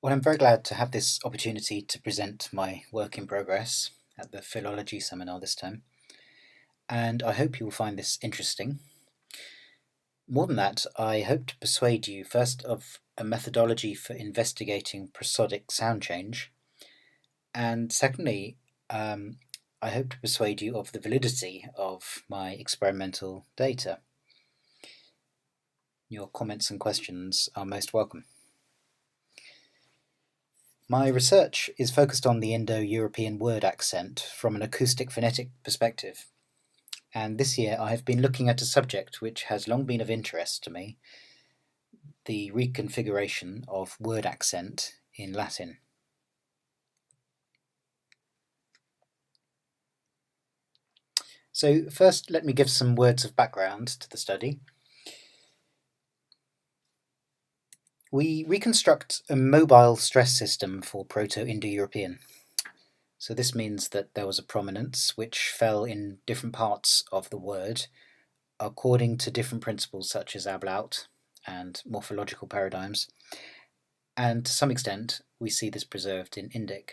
Well, I'm very glad to have this opportunity to present my work in progress at the Philology seminar this time, and I hope you will find this interesting. More than that, I hope to persuade you first of a methodology for investigating prosodic sound change, and secondly, I hope to persuade you of the validity of my experimental data. Your comments and questions are most welcome. My research is focused on the Indo-European word accent from an acoustic phonetic perspective, and this year I have been looking at a subject which has long been of interest to me: the reconfiguration of word accent in Latin. So first, let me give some words of background to the study. We reconstruct a mobile stress system for Proto-Indo-European. So this means that there was a prominence which fell in different parts of the word according to different principles such as Ablaut and morphological paradigms, and to some extent we see this preserved in Indic.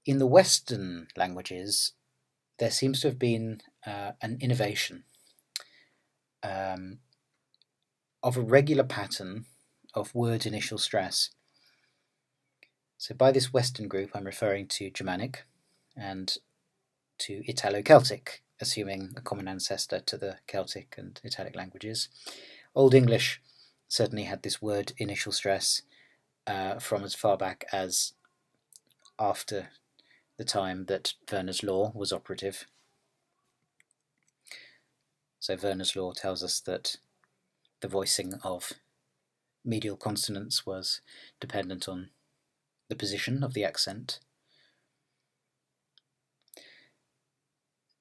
In the Western languages, there seems to have been an innovation of a regular pattern of word initial stress. So by this Western group, I'm referring to Germanic and to Italo-Celtic, assuming a common ancestor to the Celtic and Italic languages. Old English certainly had this word initial stress from as far back as after the time that Werner's law was operative. So Werner's law tells us that the voicing of medial consonants was dependent on the position of the accent.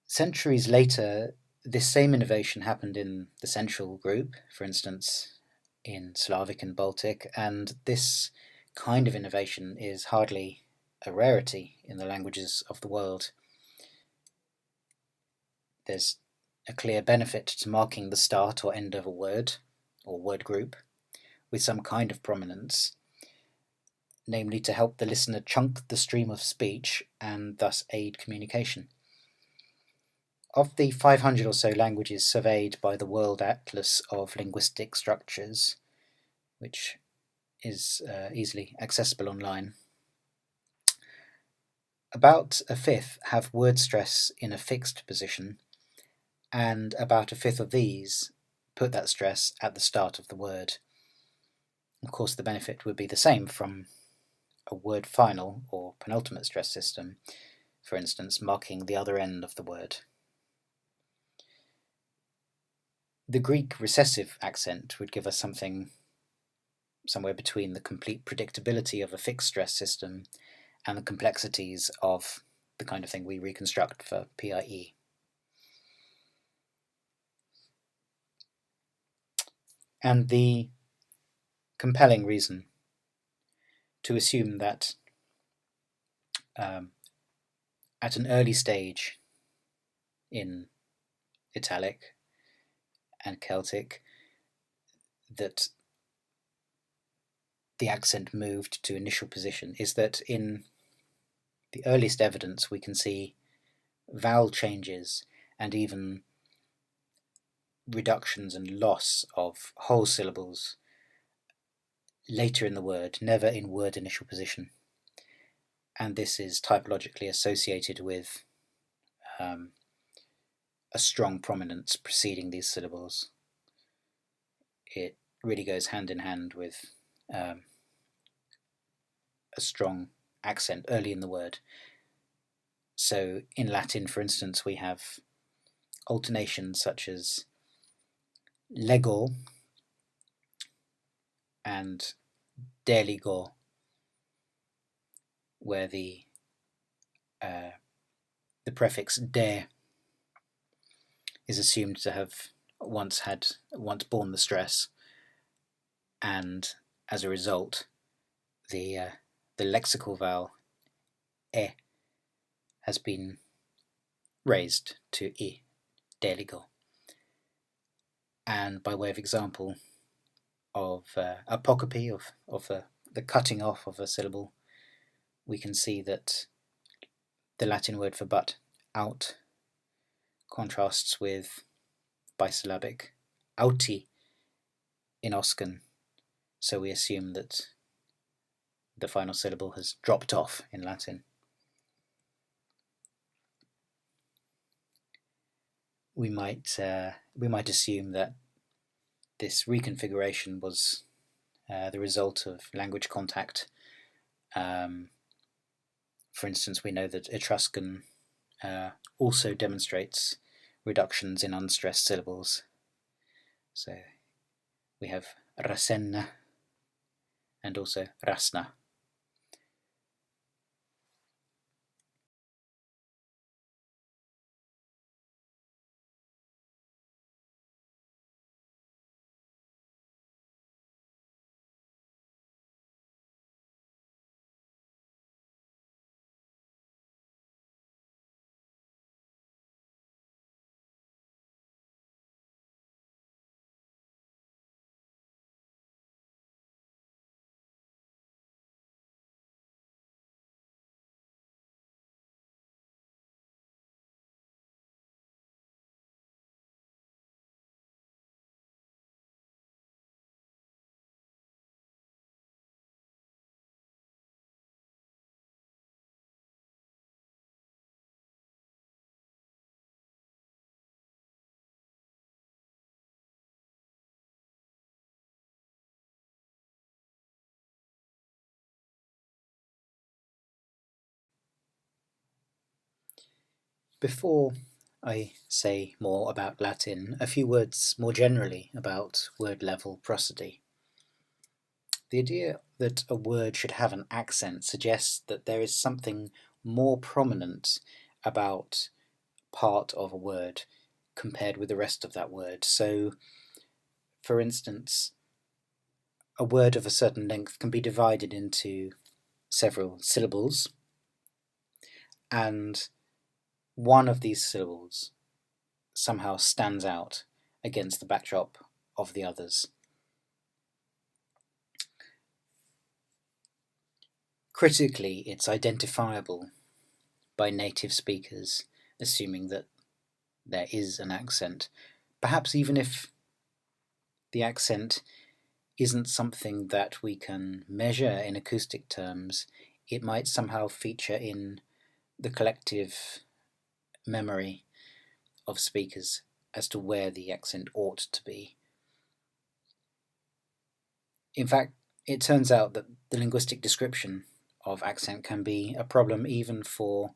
Centuries later, this same innovation happened in the Central group, for instance, in Slavic and Baltic, and this kind of innovation is hardly a rarity in the languages of the world. There's a clear benefit to marking the start or end of a word or word group with some kind of prominence, namely to help the listener chunk the stream of speech and thus aid communication. Of the 500 or so languages surveyed by the World Atlas of Linguistic Structures, which is easily accessible online, about a fifth have word stress in a fixed position, and about a fifth of these put that stress at the start of the word. Of course, the benefit would be the same from a word final or penultimate stress system, for instance, marking the other end of the word. The Greek recessive accent would give us something somewhere between the complete predictability of a fixed stress system and the complexities of the kind of thing we reconstruct for PIE. And the compelling reason to assume that at an early stage in Italic and Celtic, that the accent moved to initial position is that in the earliest evidence we can see vowel changes and even reductions and loss of whole syllables later in the word, never in word initial position. And this is typologically associated with a strong prominence preceding these syllables. It really goes hand in hand with a strong accent early in the word. So in Latin, for instance, we have alternations such as lego and deligo, where the prefix de is assumed to have once borne the stress, and as a result, the lexical vowel e has been raised to I, deligo. And by way of example of apocope of the the cutting off of a syllable, we can see that the Latin word for but, out, contrasts with bisyllabic auti in Oscan, so we assume that the final syllable has dropped off in Latin. We might assume that this reconfiguration was the result of language contact. For instance, we know that Etruscan also demonstrates reductions in unstressed syllables. So we have Rasenna and also Rasna. Before I say more about Latin, a few words more generally about word-level prosody. The idea that a word should have an accent suggests that there is something more prominent about part of a word compared with the rest of that word. So, for instance, a word of a certain length can be divided into several syllables, and one of these syllables somehow stands out against the backdrop of the others. Critically, it's identifiable by native speakers, assuming that there is an accent, perhaps even if the accent isn't something that we can measure in acoustic terms, it might somehow feature in the collective memory of speakers as to where the accent ought to be. In fact, it turns out that the linguistic description of accent can be a problem even for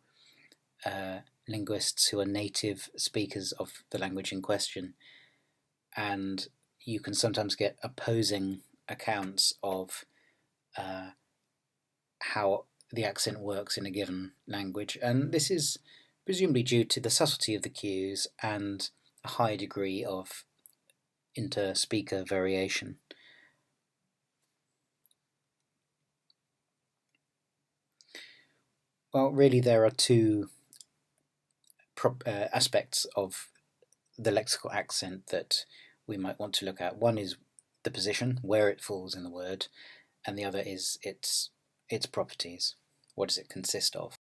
linguists who are native speakers of the language in question, and you can sometimes get opposing accounts of how the accent works in a given language, and this is presumably due to the subtlety of the cues and a high degree of inter-speaker variation. Well, really there are two aspects of the lexical accent that we might want to look at. One is the position, where it falls in the word, and the other is its properties. What does it consist of?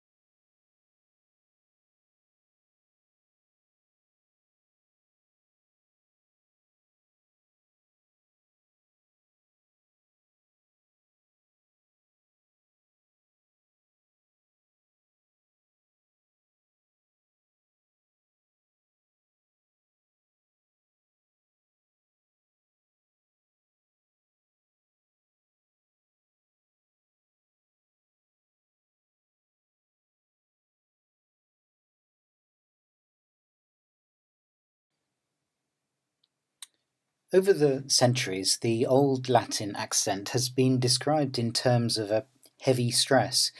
Over the centuries, the Old Latin accent has been described in terms of a heavy stress,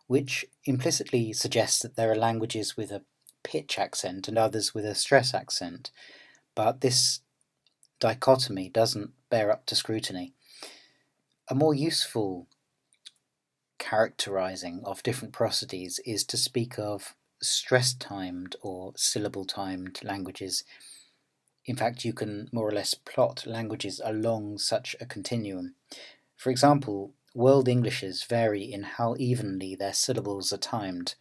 which implicitly suggests that there are languages with a pitch accent and others with a stress accent. But this dichotomy doesn't bear up to scrutiny. A more useful characterizing of different prosodies is to speak of stress-timed or syllable-timed languages. In fact, you can more or less plot languages along such a continuum. For example, world Englishes vary in how evenly their syllables are timed.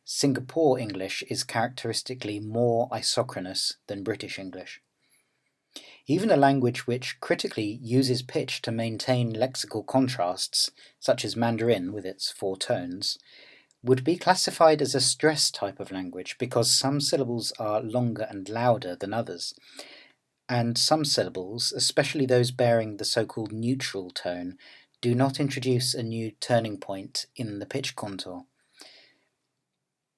Singapore English is characteristically more isochronous than British English. Even a language which critically uses pitch to maintain lexical contrasts, such as Mandarin with its 4 tones, would be classified as a stress type of language because some syllables are longer and louder than others, and some syllables, especially those bearing the so-called neutral tone, do not introduce a new turning point in the pitch contour.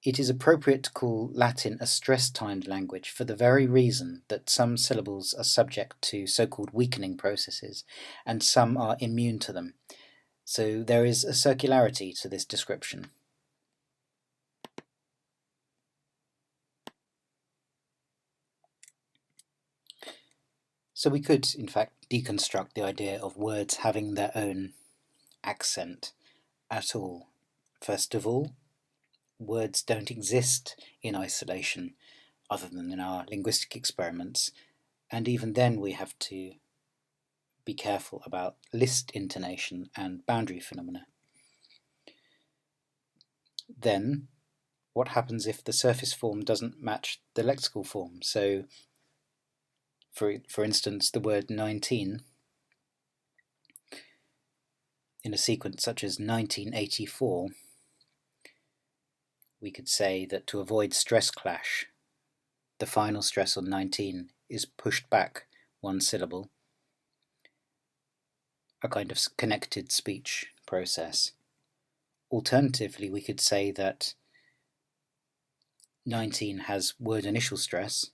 It is appropriate to call Latin a stress-timed language for the very reason that some syllables are subject to so-called weakening processes, and some are immune to them. So there is a circularity to this description. So we could, in fact, deconstruct the idea of words having their own accent at all. First of all, words don't exist in isolation other than in our linguistic experiments, and even then we have to be careful about list intonation and boundary phenomena. Then, what happens if the surface form doesn't match the lexical form? So, for instance, the word 19 in a sequence such as 1984, we could say that to avoid stress clash, the final stress on 19 is pushed back 1 syllable, a kind of connected speech process. Alternatively, we could say that 19 has word initial stress,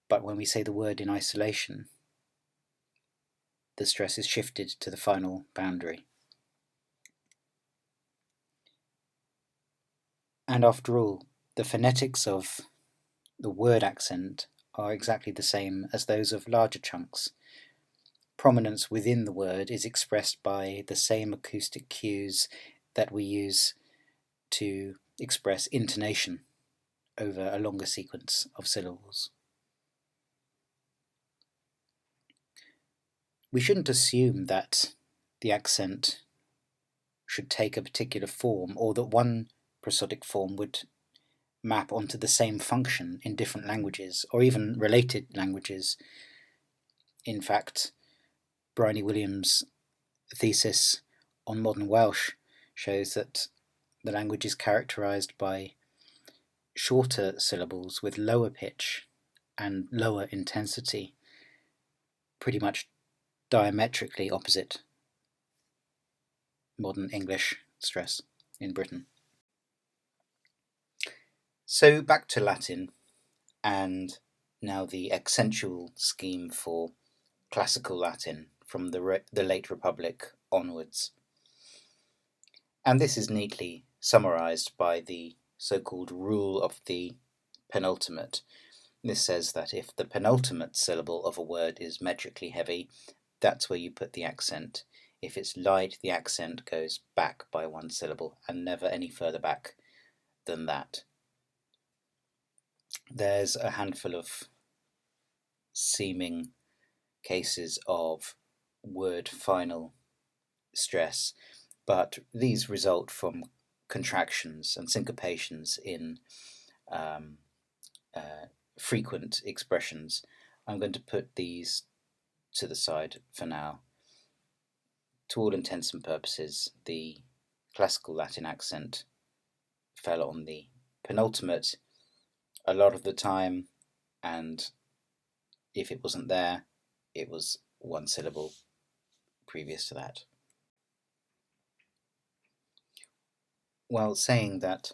but when we say the word in isolation, the stress is shifted to the final boundary. And after all, the phonetics of the word accent are exactly the same as those of larger chunks. Prominence within the word is expressed by the same acoustic cues that we use to express intonation over a longer sequence of syllables. We shouldn't assume that the accent should take a particular form, or that one prosodic form would map onto the same function in different languages, or even related languages. In fact, Bryony Williams' thesis on modern Welsh shows that the language is characterized by shorter syllables with lower pitch and lower intensity, pretty much diametrically opposite modern English stress in Britain. So back to Latin, and now the accentual scheme for classical Latin from the late Republic onwards. And this is neatly summarized by the so-called rule of the penultimate. This says that if the penultimate syllable of a word is metrically heavy, that's where you put the accent. If it's light, the accent goes back by 1 syllable and never any further back than that. There's a handful of seeming cases of word final stress, but these result from contractions and syncopations in frequent expressions. I'm going to put these to the side for now. To all intents and purposes, the classical Latin accent fell on the penultimate a lot of the time, and if it wasn't there, it was 1 syllable previous to that. While saying that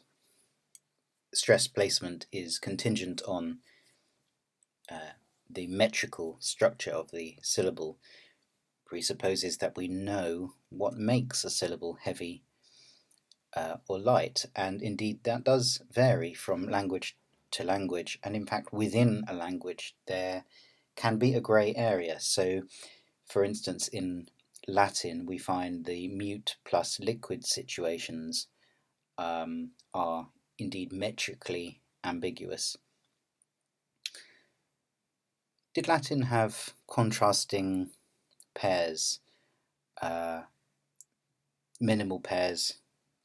stress placement is contingent on the metrical structure of the syllable, presupposes that we know what makes a syllable heavy or light, and indeed that does vary from language to language, and in fact within a language there can be a grey area. So for instance, in Latin we find the mute plus liquid situations are indeed metrically ambiguous. Did Latin have contrasting pairs minimal pairs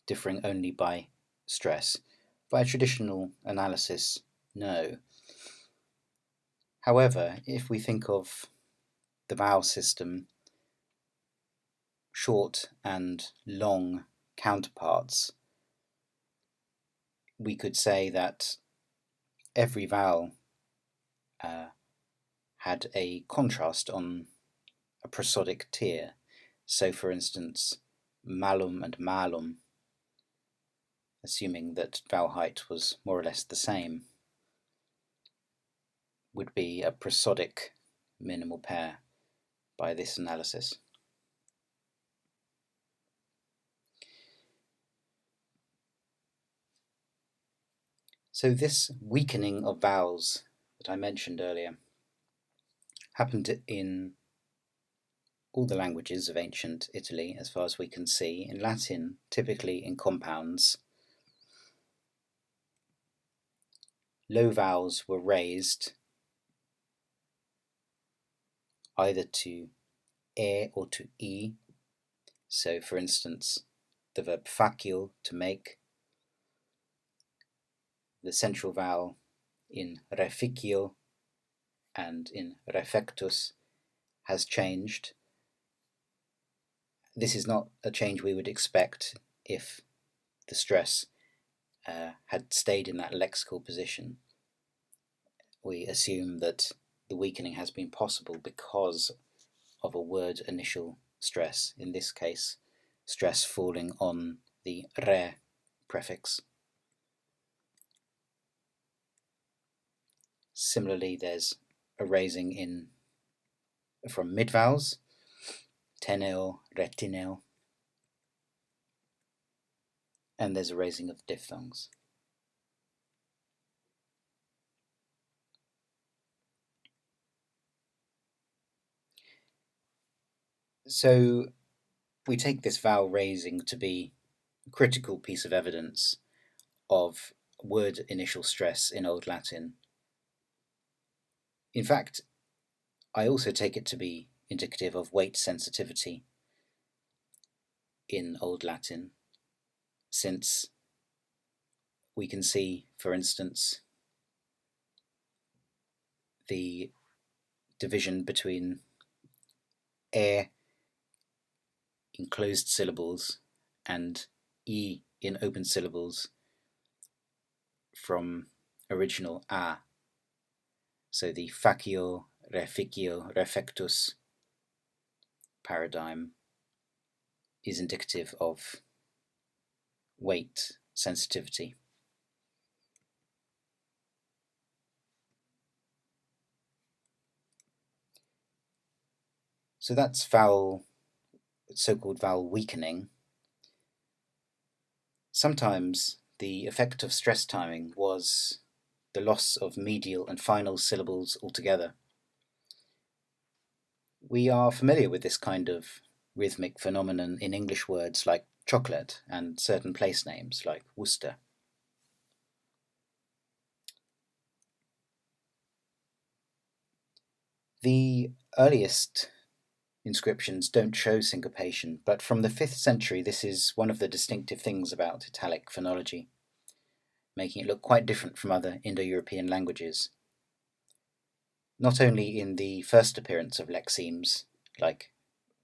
differing only by stress? By traditional analysis, no. However, if we think of the vowel system, short and long counterparts, we could say that every vowel had a contrast on a prosodic tier. So, for instance, malum and malum, assuming that vowel height was more or less the same, would be a prosodic minimal pair by this analysis. So this weakening of vowels that I mentioned earlier happened in all the languages of ancient Italy, as far as we can see. In Latin, typically in compounds, low vowels were raised either to e or to e. So, for instance, the verb facio, to make, the central vowel in reficio and in refectus has changed. This is not a change we would expect if the stress had stayed in that lexical position. We assume that the weakening has been possible because of a word initial stress, in this case, stress falling on the re prefix. Similarly, there's a raising in from midvowels, teneo, retineo, and there's a raising of diphthongs. So we take this vowel raising to be a critical piece of evidence of word initial stress in Old Latin. In fact, I also take it to be indicative of weight sensitivity in Old Latin, since we can see, for instance, the division between e in closed syllables and e in open syllables from original a. So the facio, reficio, refectus paradigm is indicative of weight sensitivity. So that's so-called vowel weakening. Sometimes the effect of stress timing was the loss of medial and final syllables altogether. We are familiar with this kind of rhythmic phenomenon in English words like chocolate and certain place names like Worcester. The earliest inscriptions don't show syncopation, but from the 5th century this is one of the distinctive things about Italic phonology, making it look quite different from other Indo-European languages. Not only in the first appearance of lexemes, like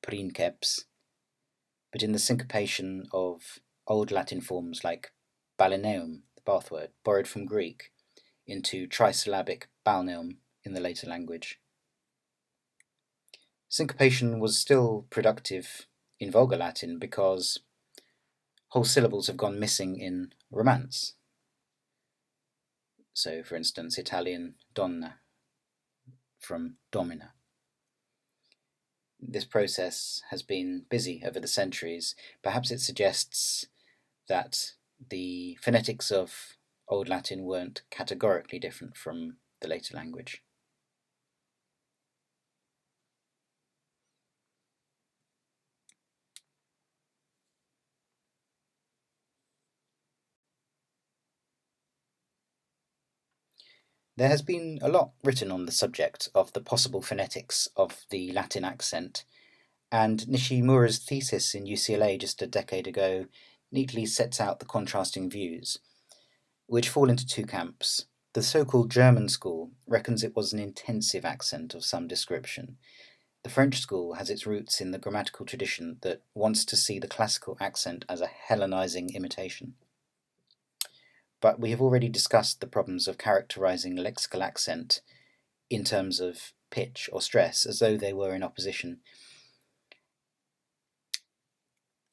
princeps, but in the syncopation of Old Latin forms like balneum, the bath word, borrowed from Greek, into trisyllabic balneum in the later language. Syncopation was still productive in Vulgar Latin because whole syllables have gone missing in Romance. So, for instance, Italian donna from domina. This process has been busy over the centuries. Perhaps it suggests that the phonetics of Old Latin weren't categorically different from the later language. There has been a lot written on the subject of the possible phonetics of the Latin accent, And Nishimura's thesis in UCLA just a decade ago neatly sets out the contrasting views, which fall into two camps. The so-called German school reckons it was an intensive accent of some description. The French school has its roots in the grammatical tradition that wants to see the classical accent as a Hellenizing imitation. But we have already discussed the problems of characterizing lexical accent in terms of pitch or stress as though they were in opposition.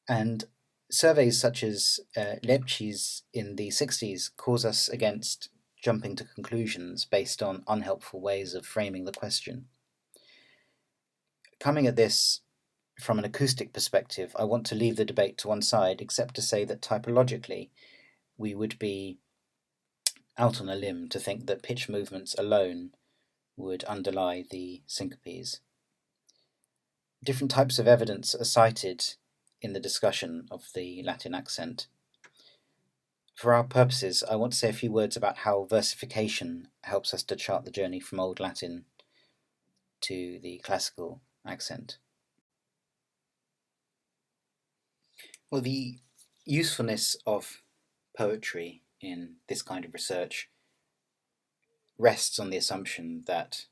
And surveys such as Lepchi's in the 60s cause us against jumping to conclusions based on unhelpful ways of framing the question. Coming at this from an acoustic perspective, I want to leave the debate to one side, except to say that typologically, we would be out on a limb to think that pitch movements alone would underlie the syncopes. Different types of evidence are cited in the discussion of the Latin accent. For our purposes, I want to say a few words about how versification helps us to chart the journey from Old Latin to the classical accent. Well, the usefulness of poetry in this kind of research rests on the assumption that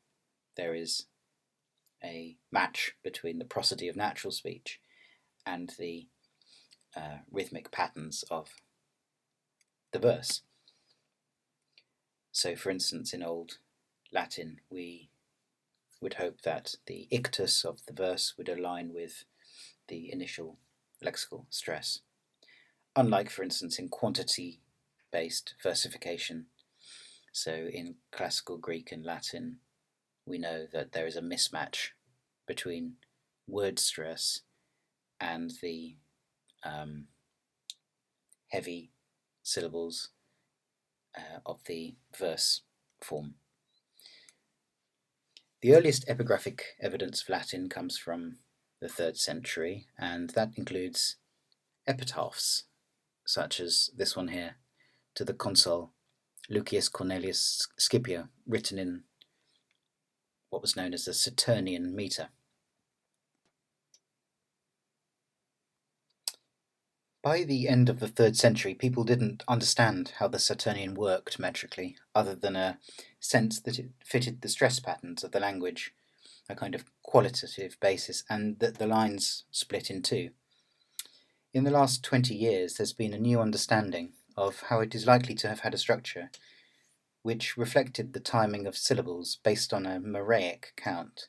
there is a match between the prosody of natural speech and the rhythmic patterns of the verse. So, for instance, in Old Latin, we would hope that the ictus of the verse would align with the initial lexical stress. Unlike, for instance, in quantity-based versification, so in classical Greek and Latin, we know that there is a mismatch between word stress and the heavy syllables of the verse form. The earliest epigraphic evidence of Latin comes from the 3rd century, and that includes epitaphs, such as this one here, to the consul Lucius Cornelius Scipio, written in what was known as the Saturnian meter. By the end of the 3rd century, people didn't understand how the Saturnian worked metrically, other than a sense that it fitted the stress patterns of the language, a kind of qualitative basis, and that the lines split in two. In the last 20 years, there's been a new understanding of how it is likely to have had a structure which reflected the timing of syllables based on a Moraic count.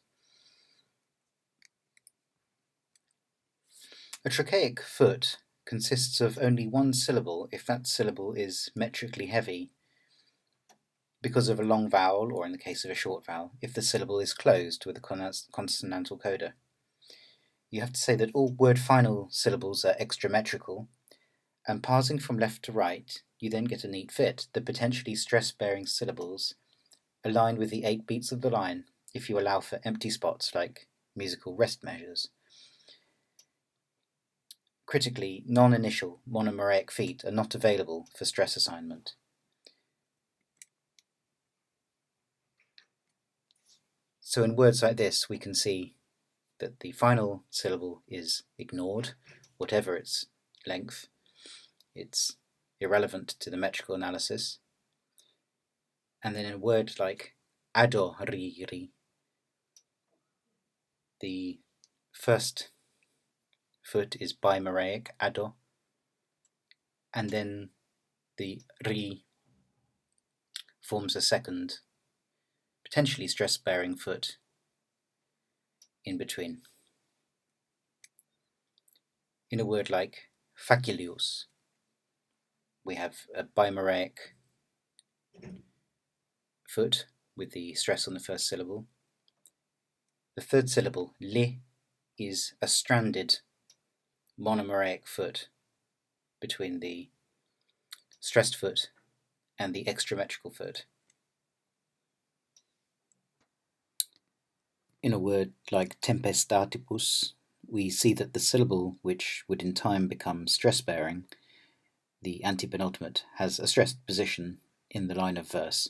A trochaic foot consists of only one syllable if that syllable is metrically heavy because of a long vowel, or in the case of a short vowel, if the syllable is closed with a consonantal coda. You have to say that all word final syllables are extrametrical, and parsing from left to right, you then get a neat fit. The potentially stress-bearing syllables align with the 8 beats of the line if you allow for empty spots like musical rest measures. Critically, non-initial monomoraic feet are not available for stress assignment. So in words like this, we can see that the final syllable is ignored, whatever its length. It's irrelevant to the metrical analysis. And then in a word like adoriri, the first foot is bimoraic, ado, and then the ri forms a second, potentially stress-bearing foot in between. In a word like facilius, we have a bimoraic foot with the stress on the first syllable. The third syllable, li, is a stranded monomoraic foot between the stressed foot and the extrametrical foot. In a word like tempestatibus, we see that the syllable which would in time become stress-bearing, the antepenultimate, has a stressed position in the line of verse.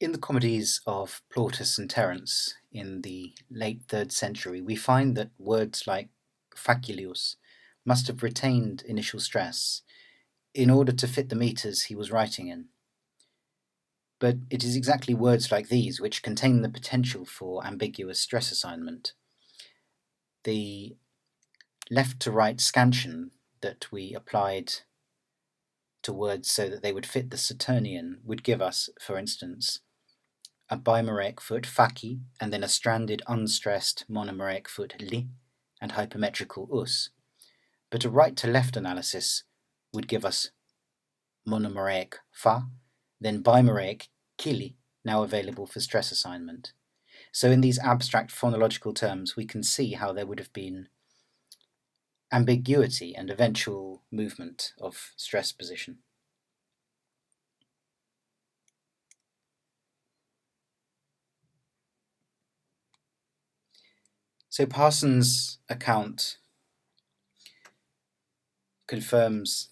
In the comedies of Plautus and Terence in the late 3rd century, we find that words like facilius must have retained initial stress in order to fit the meters he was writing in. But it is exactly words like these which contain the potential for ambiguous stress assignment. The left-to-right scansion that we applied to words so that they would fit the Saturnian would give us, for instance, a bimeraic foot, faki, and then a stranded, unstressed monomeraic foot, li, and hypermetrical us. But a right-to-left analysis would give us monomeraic fa, then bimeraic kili, now available for stress assignment. So in these abstract phonological terms, we can see how there would have been ambiguity and eventual movement of stress position. So Parsons' account confirms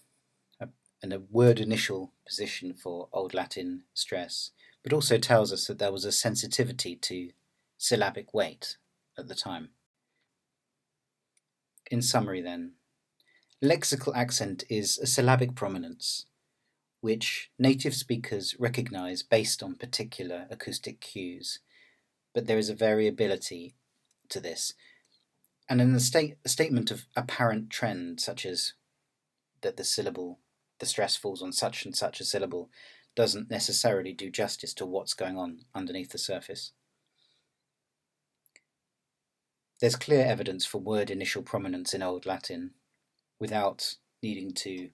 a word initial position for Old Latin stress, but also tells us that there was a sensitivity to syllabic weight at the time. In summary then, lexical accent is a syllabic prominence which native speakers recognize based on particular acoustic cues, but there is a variability to this. And in a statement of apparent trend, such as that the stress falls on such and such a syllable, doesn't necessarily do justice to what's going on underneath the surface. There's clear evidence for word initial prominence in Old Latin without needing to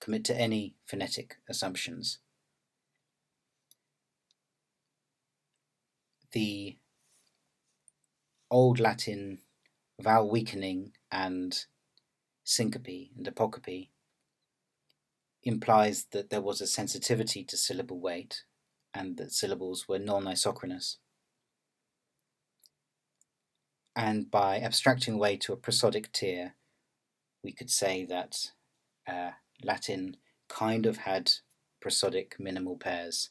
commit to any phonetic assumptions. The Old Latin vowel weakening and syncope and apocope implies that there was a sensitivity to syllable weight and that syllables were non-isochronous. And by abstracting away to a prosodic tier, we could say that Latin kind of had prosodic minimal pairs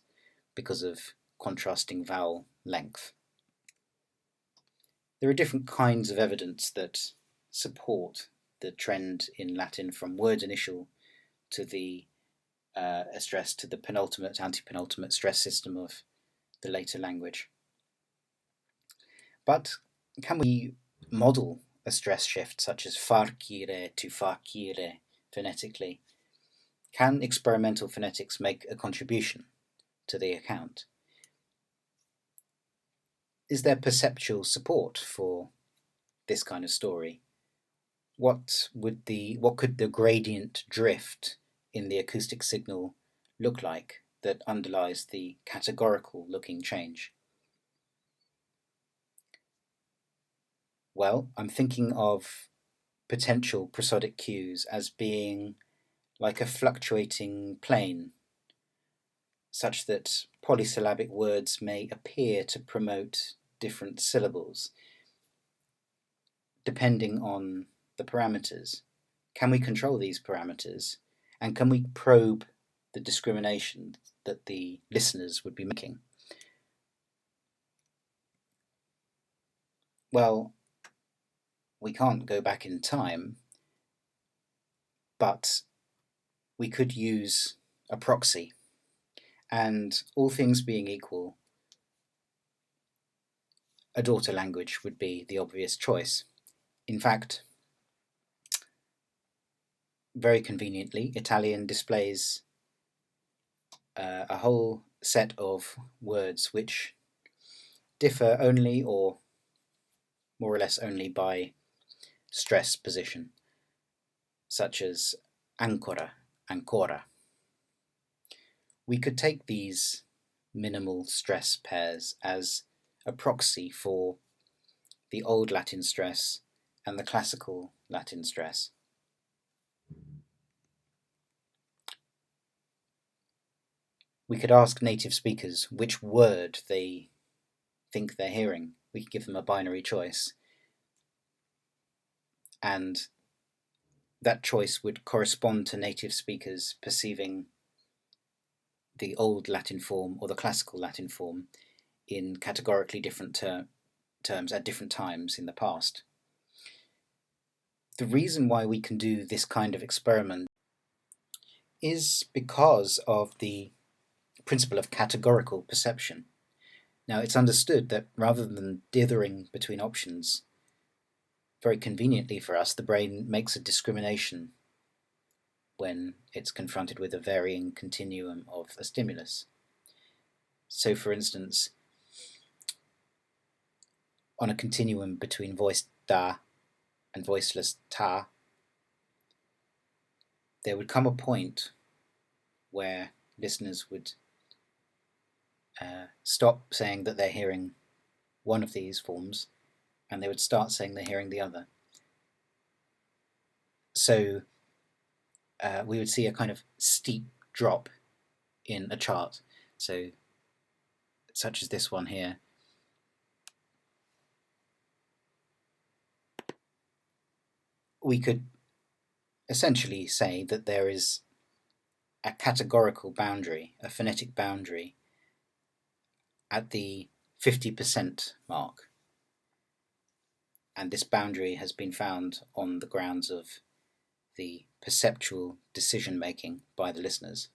because of contrasting vowel length. There are different kinds of evidence that support the trend in Latin from word initial to the stress to the penultimate, antepenultimate stress system of the later language. But can we model a stress shift such as farcire to facire phonetically? Can experimental phonetics make a contribution to the account? Is there perceptual support for this kind of story? What could the gradient drift in the acoustic signal look like that underlies the categorical looking change? Well, I'm thinking of potential prosodic cues as being like a fluctuating plane, such that polysyllabic words may appear to promote different syllables depending on the parameters. Can we control these parameters? And can we probe the discrimination that the listeners would be making? Well, we can't go back in time, but we could use a proxy. And all things being equal, a daughter language would be the obvious choice. In fact, very conveniently, Italian displays a whole set of words which differ only, or more or less only, by stress position, such as ancora, ancora. We could take these minimal stress pairs as a proxy for the Old Latin stress and the classical Latin stress. We could ask native speakers which word they think they're hearing. We could give them a binary choice. And that choice would correspond to native speakers perceiving the old Latin form or the classical Latin form in categorically different terms at different times in the past. The reason why we can do this kind of experiment is because of the principle of categorical perception. Now, it's understood that rather than dithering between options, very conveniently for us, the brain makes a discrimination when it's confronted with a varying continuum of a stimulus. So, for instance, on a continuum between voiced da and voiceless ta, there would come a point where listeners would stop saying that they're hearing one of these forms, and they would start saying they're hearing the other. So we would see a kind of steep drop in a chart. So, such as this one here. We could essentially say that there is a categorical boundary, a phonetic boundary, at the 50% mark. And this boundary has been found on the grounds of the perceptual decision making by the listeners.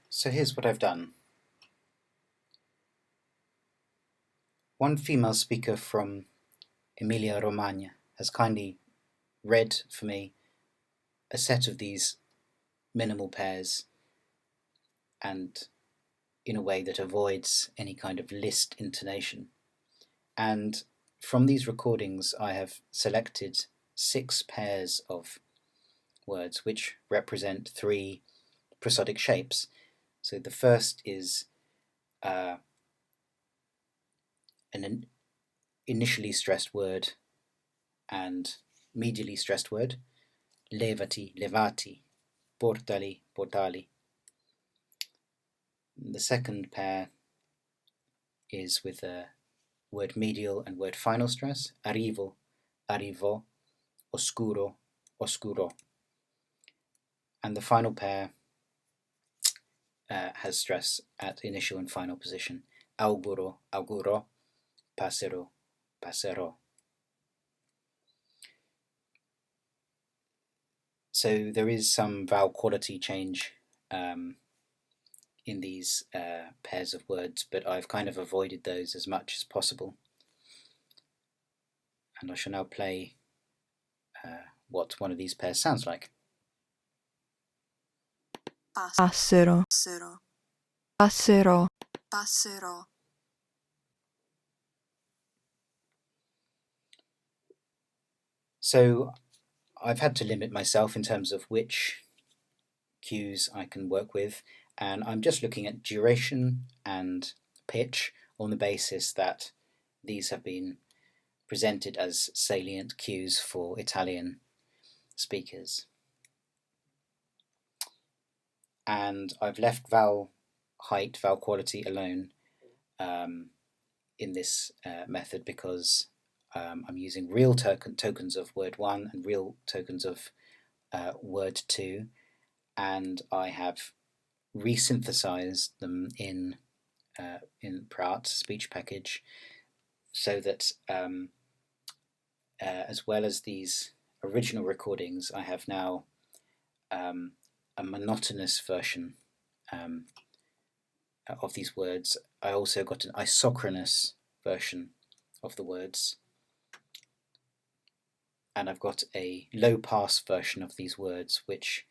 So here's what I've done. One female speaker from Emilia Romagna has kindly read for me a set of these minimal pairs, and in a way that avoids any kind of list intonation. And from these recordings, I have selected 6 pairs of words which represent 3 prosodic shapes. So the first is an initially stressed word and medially stressed word, levati, levati, portali, portali. The second pair is with a word medial and word final stress, arrivo, arrivo, oscuro, oscuro. And the final pair has stress at initial and final position, auguro, auguro, passero, passero. So there is some vowel quality change in these pairs of words, but I've kind of avoided those as much as possible. And I shall now play what one of these pairs sounds like. Passero, passero, passero. So I've had to limit myself in terms of which cues I can work with, and I'm just looking at duration and pitch on the basis that these have been presented as salient cues for Italian speakers. And I've left vowel height, vowel quality alone in this method because I'm using real tokens of word 1 and real tokens of word 2, and I have resynthesized them in Praat speech package, so that as well as these original recordings, I have now a monotonous version of these words. I also got an isochronous version of the words, and I've got a low pass version of these words, which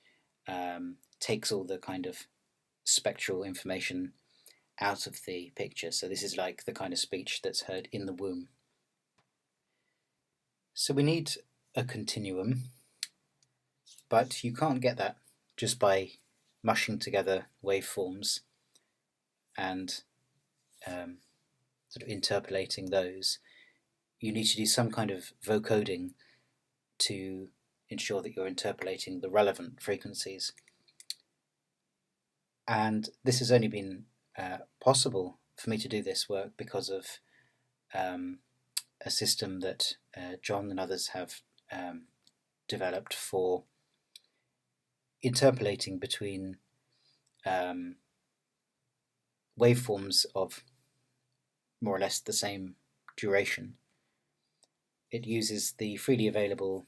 takes all the kind of spectral information out of the picture. So this is like the kind of speech that's heard in the womb. So we need a continuum, but you can't get that just by mushing together waveforms and sort of interpolating those. You need to do some kind of vocoding to ensure that you're interpolating the relevant frequencies. And this has only been possible for me to do this work because of a system that John and others have developed for interpolating between waveforms of more or less the same duration, it uses the freely available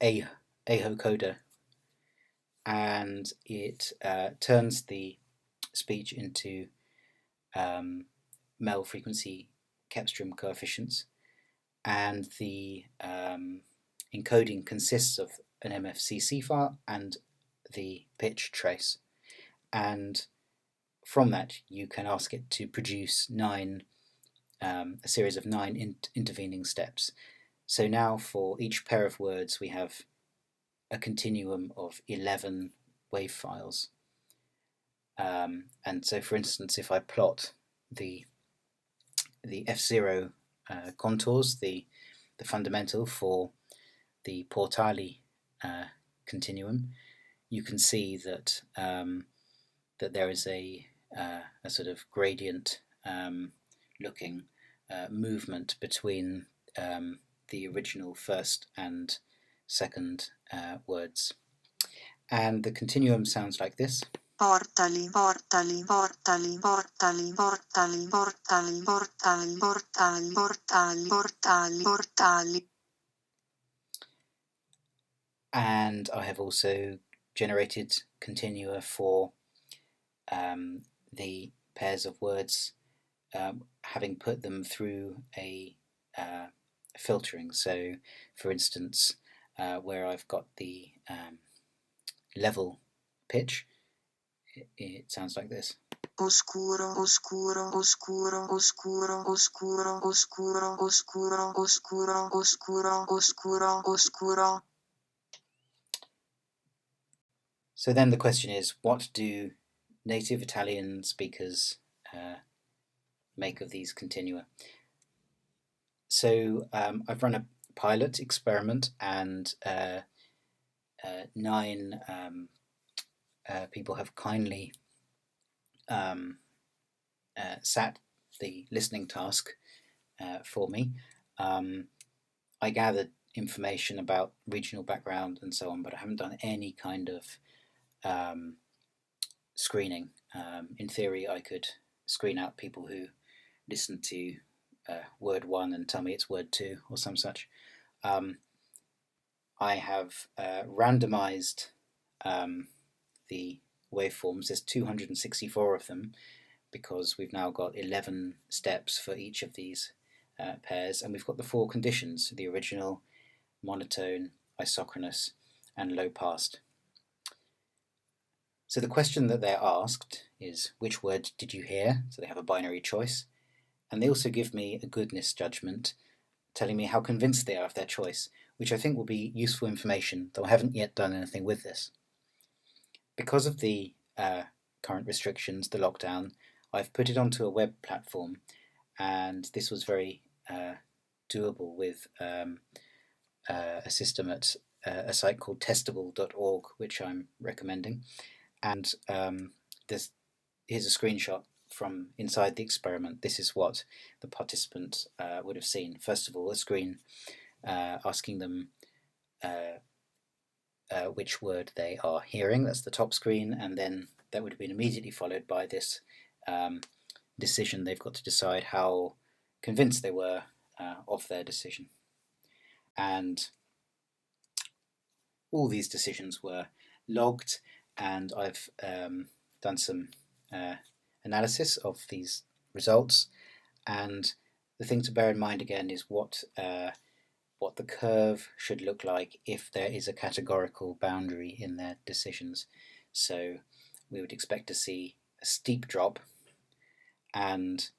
AHO coder, and it turns the speech into Mel frequency Kepstrom coefficients, and the encoding consists of an MFCC file and the pitch trace, and from that you can ask it to produce a series of 9 intervening steps. So now for each pair of words we have a continuum of 11 wave files. And so, for instance, if I plot the F0 contours, the fundamental for the Portali continuum, you can see that that there is a sort of gradient looking movement between the original first and second words. And the continuum sounds like this. Portali, portali, portali, portali, portali, portali, portali, portali, portali, portali, portali. And I have also generated continua for the pairs of words, having put them through a filtering. So, for instance, where I've got the level pitch, it sounds like this. Oscuro, oscuro, oscuro, oscuro, oscuro, oscuro, oscuro, oscuro, oscuro, oscuro, oscuro. So then the question is, what do native Italian speakers make of these continua? So I've run a pilot experiment, and 9 people have kindly sat the listening task for me. I gathered information about regional background and so on, but I haven't done any kind of screening. In theory, I could screen out people who listen to word 1 and tell me it's word 2 or some such. I have randomized the waveforms. There's 264 of them because we've now got 11 steps for each of these pairs, and we've got the 4 conditions: the original, monotone, isochronous, and low passed. So the question that they're asked is, which word did you hear? So they have a binary choice, and they also give me a goodness judgment, telling me how convinced they are of their choice, which I think will be useful information, though I haven't yet done anything with this. Because of the current restrictions, the lockdown, I've put it onto a web platform, and this was very doable with a system at a site called testable.org, which I'm recommending. And here's a screenshot from inside the experiment. This is what the participants would have seen. First of all, a screen asking them which word they are hearing. That's the top screen, and then that would have been immediately followed by this decision. They've got to decide how convinced they were of their decision. And all these decisions were logged, and I've done some analysis of these results. And the thing to bear in mind again is what the curve should look like if there is a categorical boundary in their decisions. So we would expect to see a steep drop, and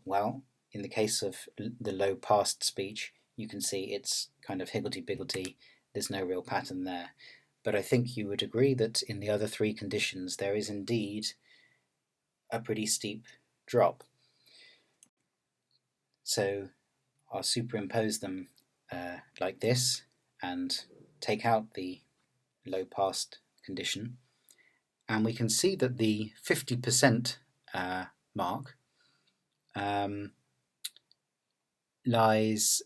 well, in the case of the low passed speech, you can see it's kind of higgledy-piggledy. There's no real pattern there. But I think you would agree that in the other 3 conditions there is indeed a pretty steep drop. So I'll superimpose them like this and take out the low passed condition, and we can see that the 50% mark lies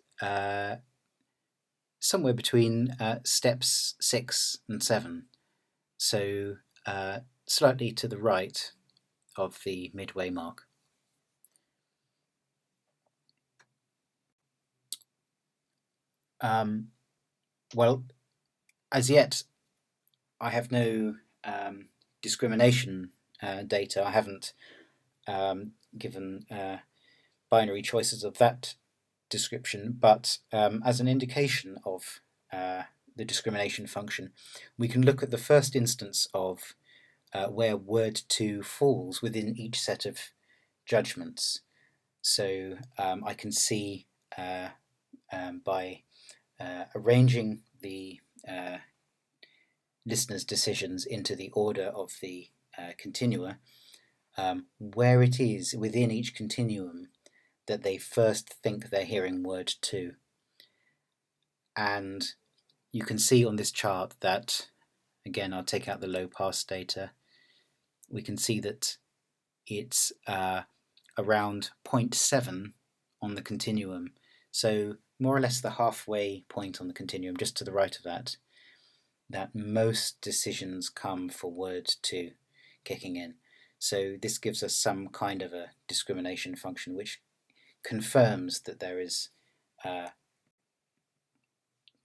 somewhere between steps 6 and 7. So slightly to the right of the midway mark. Well, as yet, I have no discrimination data. I haven't given binary choices of that description, but as an indication of the discrimination function, we can look at the first instance of where word 2 falls within each set of judgments. So I can see by arranging the listener's decisions into the order of the continua, where it is within each continuum that they first think they're hearing word 2. And you can see on this chart that, again, I'll take out the low pass data, we can see that it's around 0.7 on the continuum. So more or less the halfway point on the continuum, just to the right of that most decisions come for word 2 kicking in. So this gives us some kind of a discrimination function which confirms that there is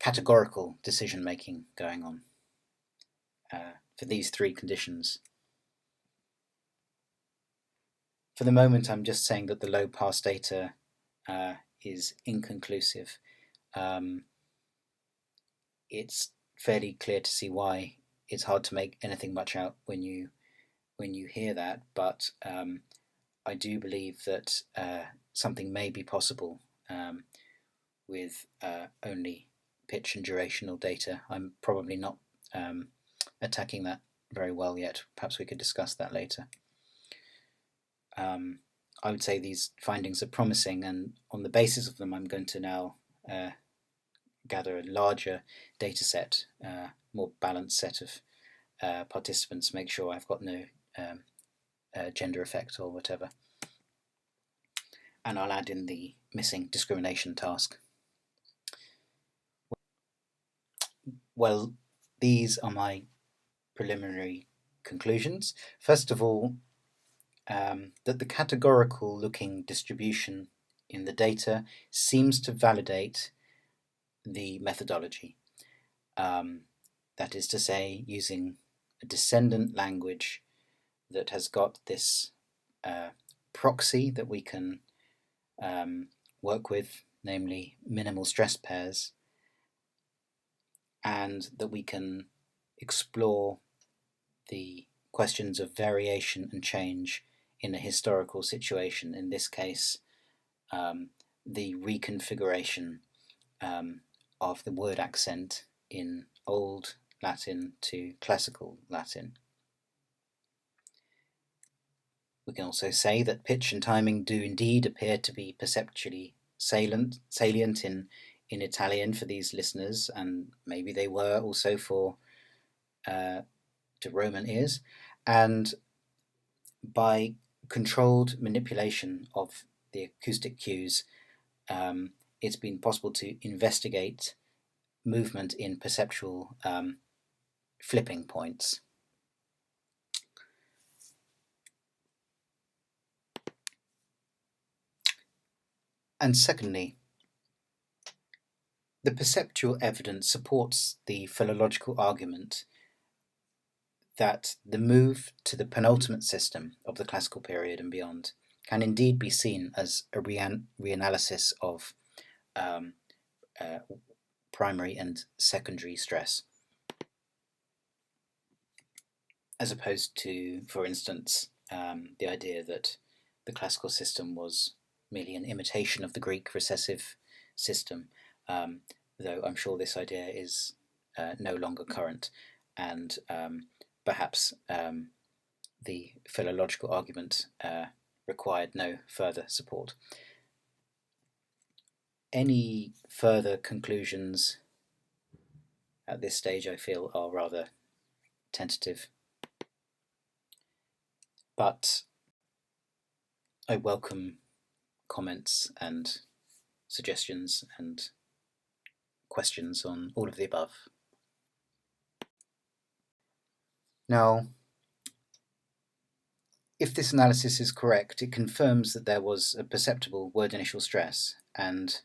categorical decision making going on for these 3 conditions. For the moment, I'm just saying that the low pass data is inconclusive. It's fairly clear to see why it's hard to make anything much out when you hear that, but I do believe that something may be possible with only pitch and durational data. I'm probably not attacking that very well yet. Perhaps we could discuss that later. I would say these findings are promising, and on the basis of them I'm going to now gather a larger data set, more balanced set of participants, make sure I've got no gender effect or whatever. And I'll add in the missing discrimination task. Well, these are my preliminary conclusions. First of all, that the categorical looking distribution in the data seems to validate the methodology. That is to say, using a descendant language that has got this proxy that we can work with, namely minimal stress pairs, and that we can explore the questions of variation and change in a historical situation, in this case the reconfiguration of the word accent in Old Latin to Classical Latin. We can also say that pitch and timing do indeed appear to be perceptually salient in Italian for these listeners, and maybe they were also for to Roman ears. And by controlled manipulation of the acoustic cues, it's been possible to investigate movement in perceptual flipping points. And secondly, the perceptual evidence supports the philological argument that the move to the penultimate system of the classical period and beyond can indeed be seen as a reanalysis of primary and secondary stress, as opposed to, for instance, the idea that the classical system was merely an imitation of the Greek recessive system, though I'm sure this idea is no longer current, and perhaps the philological argument required no further support. Any further conclusions at this stage, I feel, are rather tentative, but I welcome comments and suggestions and questions on all of the above. Now, this analysis is correct, it confirms that there was a perceptible word initial stress, and